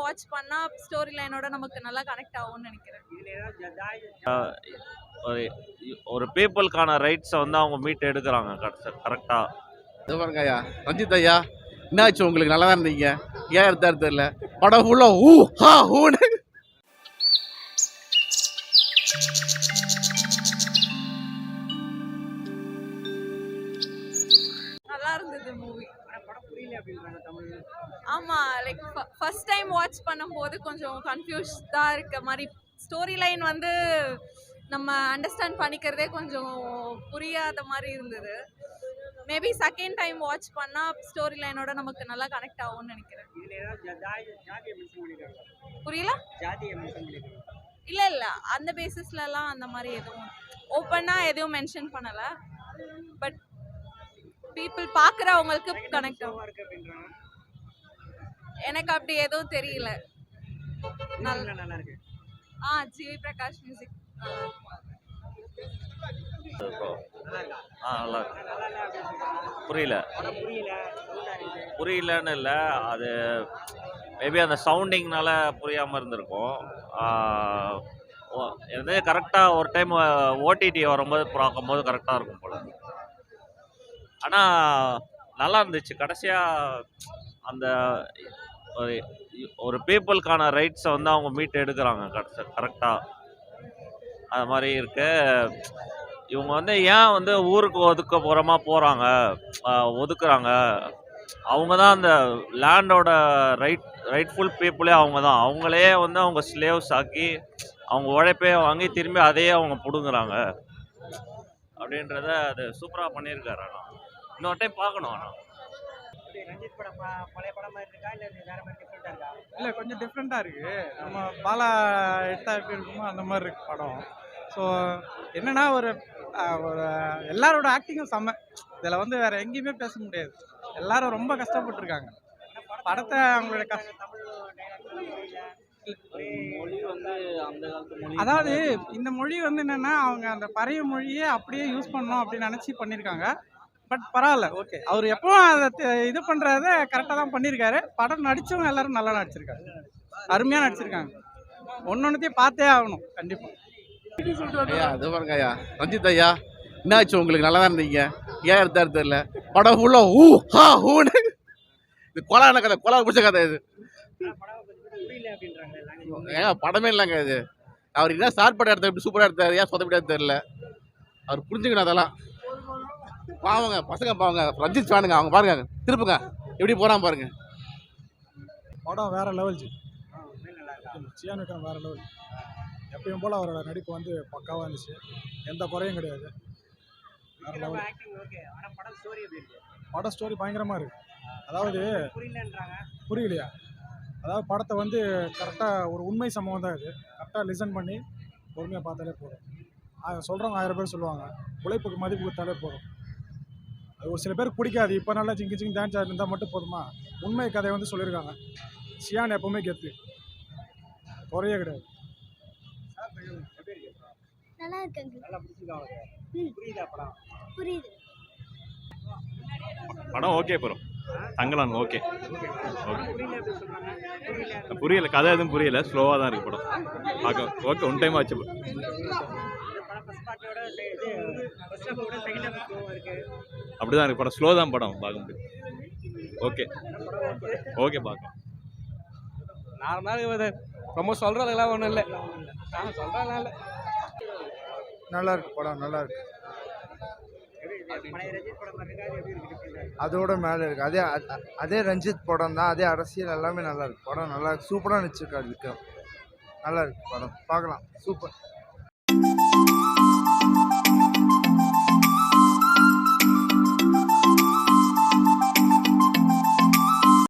Watch பண்ணா story லைனோட நமக்கு நல்லா கனெக்ட் ஆகும்னு நினைக்கிறேன். ஒரு ஒரு பீப்புளுக்கான ரைட்ஸை வந்து அவங்க மீட் எடுக்கிறாங்க கரெக்டாக. இது பாருங்க ஐயா, ரஞ்சித் ஐயா, என்னாச்சு உங்களுக்கு? நல்லா தான் இருந்தீங்க, ஏன் எடுத்தாரு தெரியல. படம் ஃபுல்லா ஊ ஹா ஊன்னு. நல்லா இருந்தது மூவி. ஆமா, லைக் ஃபர்ஸ்ட் டைம் வாட்ச் பண்ணும்போது கொஞ்சம் கன்ஃபியூஸ்டா இருக்க மாதிரி, ஸ்டோரி லைன் வந்து நம்ம அண்டர்ஸ்டாண்ட் பண்ணிக்கிறதே கொஞ்சம் புரியாத மாதிரி இருந்தது. மேபி செகண்ட் டைம் வாட்ச் பண்ணா ஸ்டோரி லைனோட நமக்கு நல்லா கனெக்ட் ஆகும்னு நினைக்கிறேன். புரியல? இல்ல இல்ல, அந்த பேசிஸ்ல எல்லாம் அந்த மாதிரி எதுவும் ஓப்பனா எதுவும் மென்ஷன் பண்ணல. பட் பீப்புள் பாக்குறவங்களுக்கு கனெக்ட் ஆகும். எனக்கு அப்படி எதுவும் தெரியல. நல்லா இருக்கு. ஜிவி பிரகாஷ் மியூசிக் நல்லா இருக்கு. புரியலன்னு இல்லை, அது மேபி அந்த சவுண்டிங்னால புரியாமல் இருந்திருக்கும். இது கரெக்டாக ஒரு டைம் ஓடிடி வரும்போது பார்க்கும்போது கரெக்டாக இருக்கும் போல. ஆனால் நல்லா இருந்துச்சு. கடைசியாக அந்த ஒரு பீப்புளுக்கான ரைட்ஸை வந்து அவங்க மீட் எடுக்கிறாங்க கரெக்டாக. அது மாதிரி இருக்கு. இவங்க வந்து ஏன் வந்து ஊருக்கு ஒதுக்குறாங்க, அவங்க தான் அந்த லேண்டோட ரைட்ஃபுல் பீப்புளே அவங்க தான். அவங்களே வந்து அவங்க ஸ்லேவ்ஸ் ஆக்கி அவங்க உழைப்பே வாங்கி திரும்பி அதையே அவங்க பிடுங்குறாங்க அப்படின்றத அது சூப்பராக பண்ணியிருக்காரு. ஆனால் இன்னொரு டைம் பார்க்கணும். ஆனால் இல்லை, கொஞ்சம் டிஃப்ரெண்ட்டாக இருக்குது. நம்ம பாலா எடுத்தா எப்படி இருக்குமோ அந்த மாதிரி இருக்கு படம். ஸோ என்னன்னா, ஒரு எல்லாரோட ஆக்டிங்கும் செம்ம. இதில் வந்து வேற எங்கேயுமே பேச முடியாது. எல்லாரும் ரொம்ப கஷ்டப்பட்டுருக்காங்க. படத்தை அவங்களோட அதாவது இந்த மொழி வந்து என்னன்னா, அவங்க அந்த பழைய மொழியே அப்படியே யூஸ் பண்ணணும் அப்படின்னு நினச்சி பண்ணியிருக்காங்க. பட் பரவாயில்ல, ஓகே. அவர் எப்பவும் அதை இது பண்ணுறத கரெக்டாக தான் பண்ணியிருக்காரு. படம் நடித்தவங்க எல்லாரும் நல்லா நடிச்சிருக்காங்க, அருமையாக நடிச்சிருக்காங்க. ஒன்னொன்னுத்தையும் பார்த்தே ஆகணும் கண்டிப்பாக. ஐயா, இது பாருங்க ஐயா, ரஞ்சித் ஐயா, என்னாச்சு உங்களுக்கு? நல்லா தான் இருந்தீங்க, ஏன் எடுத்தாரு தெரியல. படம் ஃபுல்லா ஊ ஹா ஊன்னு. இது கொலான கதை, கொலா பிடிச்ச கதை இது. ஏன் படமே இல்லைங்க இது. அவர் என்ன ஸ்டார்ட் பண்ண எடுத்தார், இப்படி சூப்பராக எடுத்தார், ஏன் சொதப்பிடாது தெரியல. அவர் புரிஞ்சுக்கணும் அதெல்லாம். பாவங்க பசங்க, பாவங்க ரஞ்சித் ஃபேனுங்க, அவங்க பாருங்க திருப்புங்க எப்படி போகிறான் பாருங்க. படம் வேற லெவல். சியான் விக்ரம் வேற லெவல். எப்பயும் போல் அவரோட நடிப்பு வந்து பக்காவாக இருந்துச்சு, எந்த குறையும் கிடையாது. வேற லெவல். படம் ஸ்டோரி பயங்கரமாக இருக்குது. அதாவது புரியலையா, அதாவது படத்தை வந்து கரெக்டாக ஒரு உண்மை சம்பவம் தான் இது. கரெக்டாக லிசன் பண்ணி பொறுமையாக பார்த்தாலே போதும். சொல்கிறவங்க 1000 பேர் சொல்லுவாங்க, உழைப்புக்கு மதிப்பு கொடுத்தாலே போதும். அது ஒரு சில பேருக்கு பிடிக்காது. இப்போ நல்லா சிங்கி சிங்கி டான்ஸ் இருந்தால் மட்டும் போதுமா? உண்மை கதையை வந்து சொல்லியிருக்காங்க. சியான் எப்பவுமே கெத்து, குறையே கிடையாது. நல்லா இருக்குங்க. புரியுது. படம் ஓகே ப்ரோ, தங்கலான் ஓகே. புரியல, கதை எதுவும் புரியல, ஸ்லோவாக தான் இருக்குது படம். பார்க்க ஓகே, ஒன் டைம் ஆச்சு. அப்படிதான் இருக்கு படம், ஸ்லோ தான் படம், பார்க்க முடியும். ஓகே ஓகே, பார்க்கலாம். நார்மலாக ரொம்ப சொல்கிறதுலாம் ஒன்றும் இல்லை, நான் சொல்கிறதுலாம் இல்லை. நல்லா இருக்கு படம், நல்லா இருக்கு. அதோட மேலே இருக்கு. அதே ரஞ்சித் படம் தான், அதே அரசியல், எல்லாமே நல்லா இருக்கு. படம் நல்லா இருக்கு, சூப்பராக நடிச்சிருக்காரு விக்ரம். நல்லா இருக்கு படம், பார்க்கலாம், சூப்பர்.